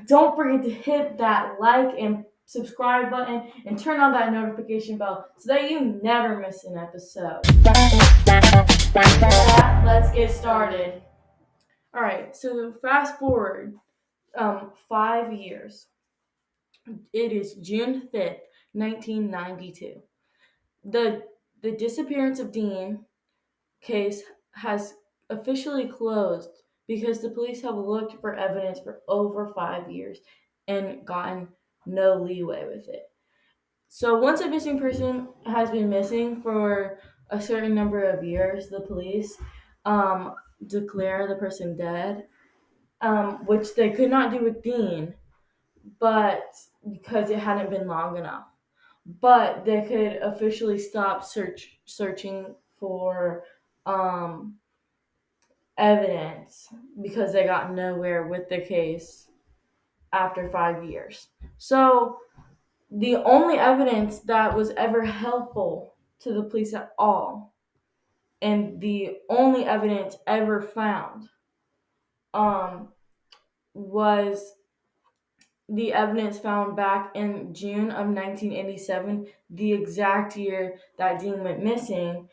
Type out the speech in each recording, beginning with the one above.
don't forget to hit that like and subscribe button and turn on that notification bell so that you never miss an episode. With that, let's get started. All right, so fast forward 5 years. It is June 5th, 1992. The the disappearance of Dean case has officially closed because the police have looked for evidence for over 5 years and gotten no leeway with it. So once a missing person has been missing for a certain number of years, the police um, declare the person dead, which they could not do with Dean, but because it hadn't been long enough. But they could officially stop searching for um, evidence because they got nowhere with the case after 5 years. So the only evidence that was ever helpful to the police at all, and the only evidence ever found, um, was the evidence found back in June of 1987, the exact year that Dean went missing.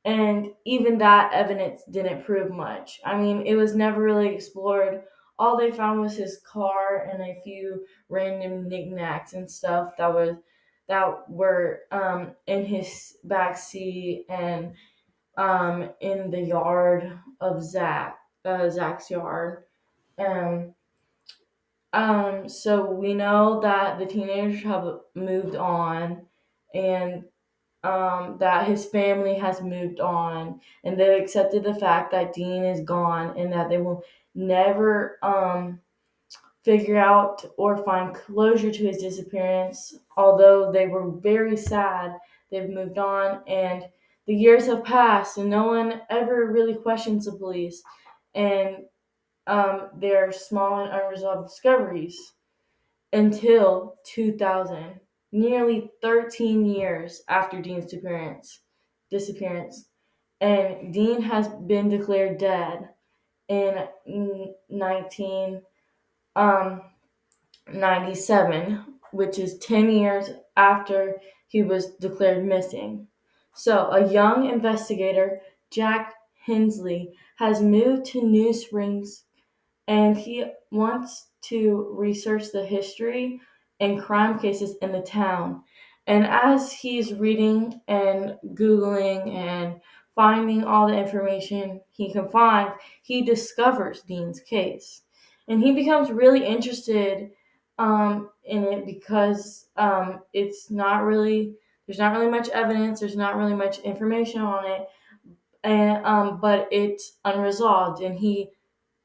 And even that evidence didn't prove much. I mean, it was never really explored. All they found was his car and a few random knickknacks and stuff that were in his back seat and in the yard of Zach's yard. Um, so we know that the teenagers have moved on, and that his family has moved on, and they've accepted the fact that Dean is gone, and that they will never figure out or find closure to his disappearance. Although they were very sad, they've moved on, and the years have passed, and no one ever really questions the police and their small and unresolved discoveries until 2000, nearly 13 years after Dean's disappearance. And Dean has been declared dead in 1997, which is 10 years after he was declared missing. So, a young investigator, Jack Hensley, has moved to New Springs, and he wants to research the history and crime cases in the town. And as he's reading and Googling and finding all the information he can find, he discovers Dean's case. And he becomes really interested in it because there's not really much evidence, there's not really much information on it, and but it's unresolved. And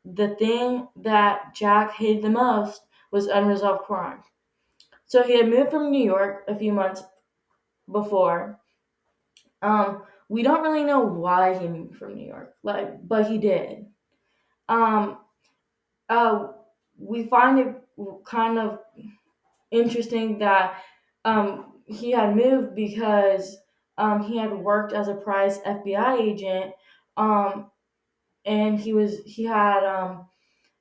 the thing that Jack hated the most was unresolved crime. So he had moved from New York a few months before. We don't really know why he moved from New York, but he did. Um, uh, we find it kind of interesting that he had moved because he had worked as a prize FBI agent, um, and he was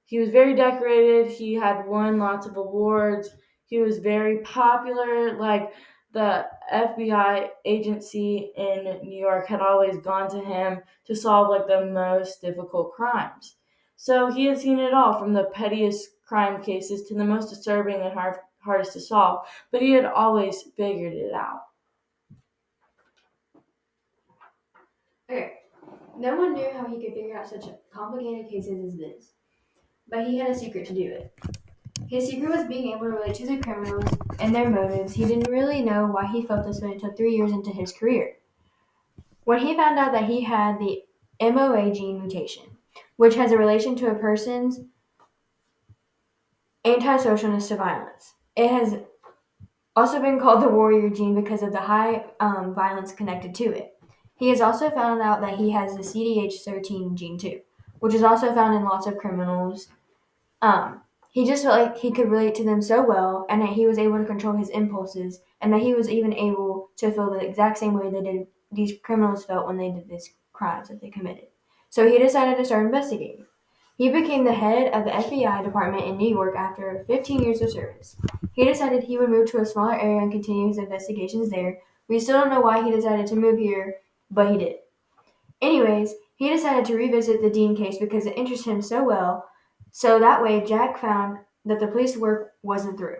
very decorated. He had won lots of awards. He was very popular. Like, the FBI agency in New York had always gone to him to solve like the most difficult crimes. So he had seen it all, from the pettiest crime cases to the most disturbing and hardest to solve. But he had always figured it out. Okay, no one knew how he could figure out such complicated cases as this, but he had a secret to do it. His secret was being able to relate to the criminals and their motives. He didn't really know why he felt this way until 3 years into his career, when he found out that he had the MOA gene mutation, which has a relation to a person's antisocialness to violence. It has also been called the warrior gene because of the high violence connected to it. He has also found out that he has the CDH13 gene too, which is also found in lots of criminals. He just felt like he could relate to them so well, and that he was able to control his impulses, and that he was even able to feel the exact same way these criminals felt when they did these crimes that they committed. So he decided to start investigating. He became the head of the FBI department in New York after 15 years of service. He decided he would move to a smaller area and continue his investigations there. We still don't know why he decided to move here, but he did. Anyways, he decided to revisit the Dean case because it interested him so well, so that way Jack found that the police work wasn't through.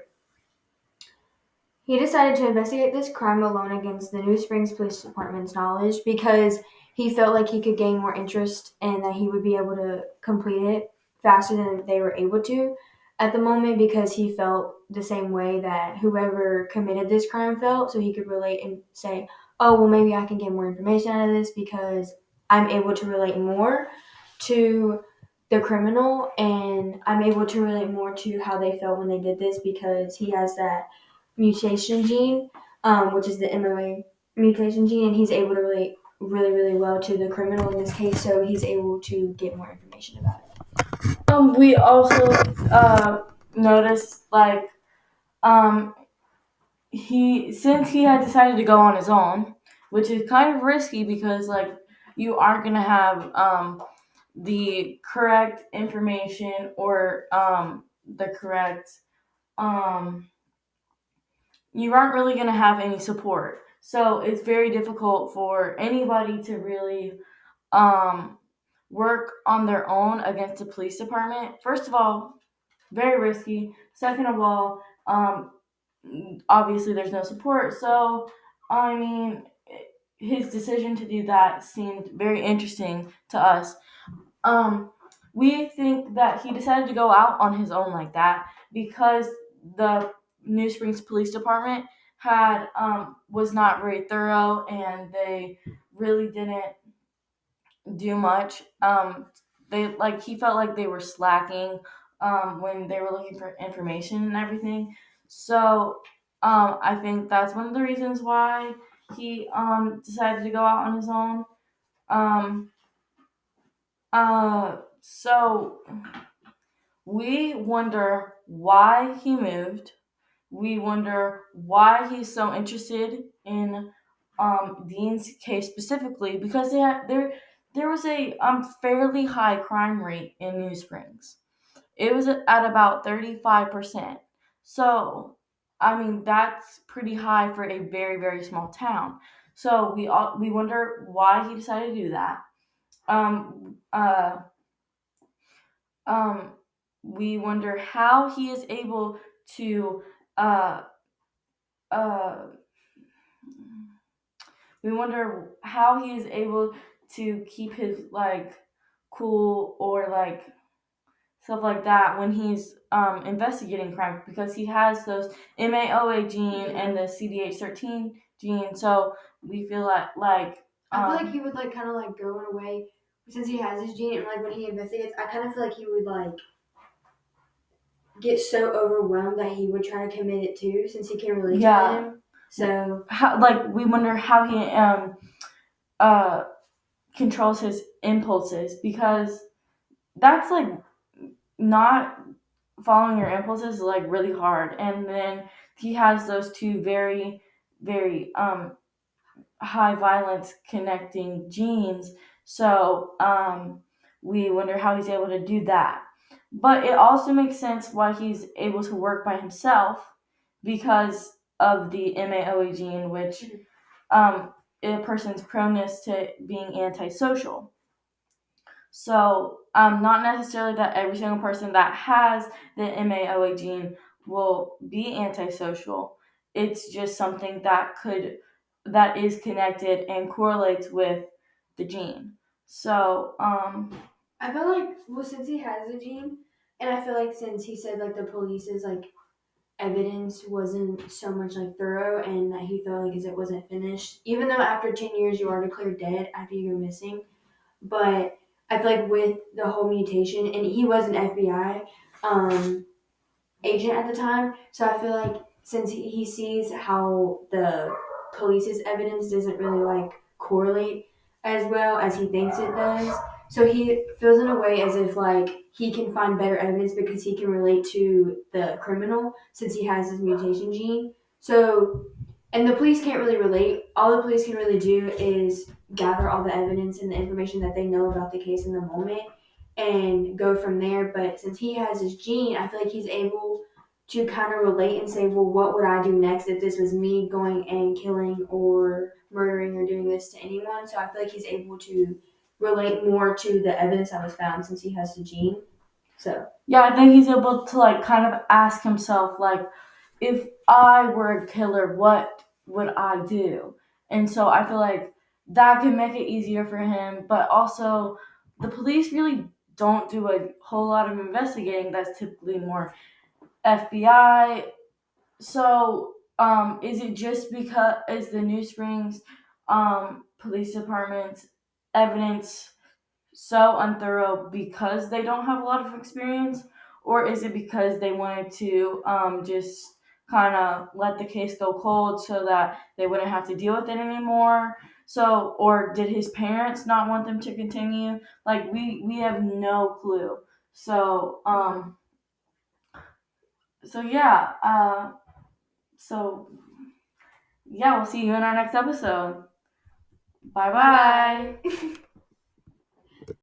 He decided to investigate this crime alone against the New Springs Police Department's knowledge because he felt like he could gain more interest and that he would be able to complete it faster than they were able to at the moment because he felt the same way that whoever committed this crime felt, so he could relate and say, oh, well, maybe I can get more information out of this because I'm able to relate more to the criminal and I'm able to relate more to how they felt when they did this because he has that mutation gene, which is the MOA mutation gene, and he's able to relate really, really well to the criminal in this case, so he's able to get more information about it. We also noticed um, since he had decided to go on his own, which is kind of risky because you aren't gonna have the correct information or the correct you aren't really going to have any support. So it's very difficult for anybody to really work on their own against the police department. First of all, very risky. Second of all, obviously there's no support. So, I mean, his decision to do that seemed very interesting to us. We think that he decided to go out on his own like that because the New Springs Police Department had was not very thorough and they really didn't do much. He felt like they were slacking when they were looking for information and everything. So I think that's one of the reasons why he decided to go out on his own. Um, so we wonder why he moved. We wonder why he's so interested in Dean's case specifically because there was a fairly high crime rate in New Springs. It was at about 35%. So, I mean, that's pretty high for a very, very small town. So we wonder why he decided to do that. Um, uh, um, we wonder how he is able to uh, uh, we wonder how he is able to keep his cool or stuff like that when he's investigating crime because he has those MAOA gene and the CDH13 gene. So we feel I feel like he would kind of go in a way since he has his gene and when he investigates, I kind of feel like he would get so overwhelmed that he would try to commit it too since he can relate to them. So we wonder how he uh controls his impulses because that's not following your impulses is really hard, and then he has those two very very high violence connecting genes. So we wonder how he's able to do that, but it also makes sense why he's able to work by himself because of the MAOE gene, which a person's proneness to being antisocial. So, not necessarily that every single person that has the MAOA gene will be antisocial. It's just something that is connected and correlates with the gene. So, I feel since he has the gene, and I feel since he said the police's evidence wasn't so much thorough and that he felt as it wasn't finished, even though after 10 years you are declared dead after you go missing. But I feel with the whole mutation, and he was an FBI agent at the time, so I feel since he sees how the police's evidence doesn't really correlate as well as he thinks it does, so he feels in a way as if he can find better evidence because he can relate to the criminal since he has this mutation gene. So, and the police can't really relate. All the police can really do is gather all the evidence and the information that they know about the case in the moment and go from there. But since he has his gene, I feel like he's able to kind of relate and say, well, what would I do next if this was me going and killing or murdering or doing this to anyone? So I feel like he's able to relate more to the evidence that was found since he has the gene. So Yeah, I think he's able to like kind of ask himself like, if I were a killer, what would I do? And so I feel like that could make it easier for him, but also the police really don't do a whole lot of investigating. That's typically more FBI. So, is it just because is the New Springs police department's evidence so unthorough because they don't have a lot of experience, or is it because they wanted to just kind of let the case go cold so that they wouldn't have to deal with it anymore? So, or did his parents not want them to continue? Like we have no clue. So, so yeah, so yeah, we'll see you in our next episode. Bye bye. bye.